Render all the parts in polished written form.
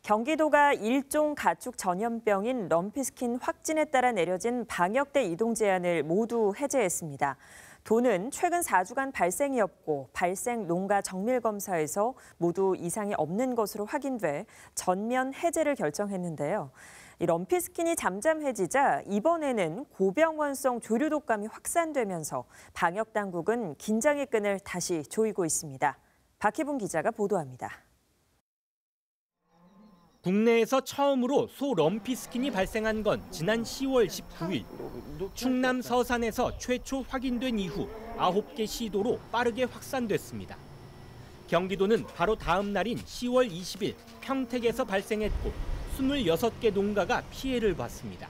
경기도가 일종 가축 전염병인 럼피스킨 확진에 따라 내려진 방역대 이동 제한을 모두 해제했습니다. 도는 최근 4주간 발생이 없고 발생 농가 정밀 검사에서 모두 이상이 없는 것으로 확인돼 전면 해제를 결정했는데요. 이 럼피스킨이 잠잠해지자 이번에는 고병원성 조류 독감이 확산되면서 방역 당국은 긴장의 끈을 다시 조이고 있습니다. 박희분 기자가 보도합니다. 국내에서 처음으로 소 럼피스킨이 발생한 건 지난 10월 19일. 충남 서산에서 최초 확인된 이후 9개 시도로 빠르게 확산됐습니다. 경기도는 바로 다음 날인 10월 20일 평택에서 발생했고 26개 농가가 피해를 봤습니다.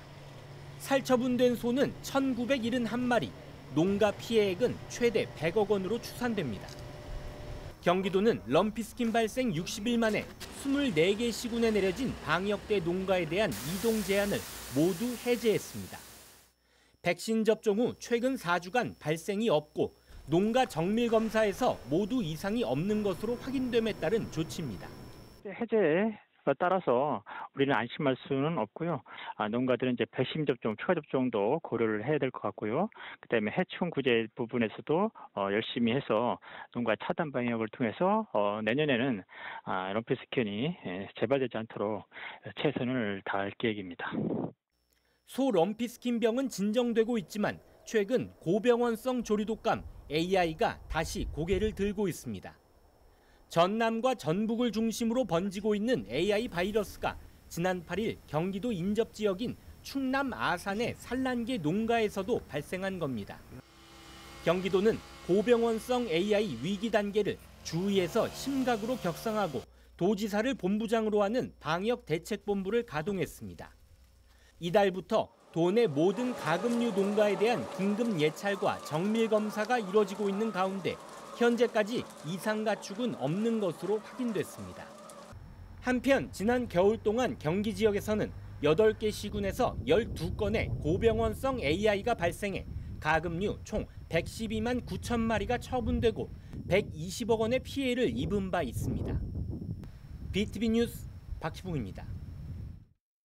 살처분된 소는 1,971마리, 농가 피해액은 최대 100억 원으로 추산됩니다. 경기도는 럼피스킨 발생 60일 만에 24개 시군에 내려진 방역대 농가에 대한 이동 제한을 모두 해제했습니다. 백신 접종 후 최근 4주간 발생이 없고 농가 정밀 검사에서 모두 이상이 없는 것으로 확인됨에 따른 조치입니다. 해제에 따라서 우리는 안심할 수는 없고요. 농가들은 이제 백신 접종, 추가 접종도 고려를 해야 될 것 같고요. 그다음에 해충 구제 부분에서도 열심히 해서 농가 차단 방역을 통해서 내년에는 럼피스킨이 재발되지 않도록 최선을 다할 계획입니다. 소 럼피스킨 병은 진정되고 있지만 최근 고병원성 조류독감 AI가 다시 고개를 들고 있습니다. 전남과 전북을 중심으로 번지고 있는 AI 바이러스가 지난 8일 경기도 인접 지역인 충남 아산의 산란계 농가에서도 발생한 겁니다. 경기도는 고병원성 AI 위기 단계를 주의에서 심각으로 격상하고 도지사를 본부장으로 하는 방역대책본부를 가동했습니다. 이달부터 도내 모든 가금류 농가에 대한 긴급 예찰과 정밀 검사가 이뤄지고 있는 가운데 현재까지 이상 가축은 없는 것으로 확인됐습니다. 한편 지난 겨울 동안 경기 지역에서는 8개 시군에서 12건의 고병원성 AI가 발생해 가금류 총 112만 9천 마리가 처분되고 120억 원의 피해를 입은 바 있습니다. BTV 뉴스 박희붕입니다.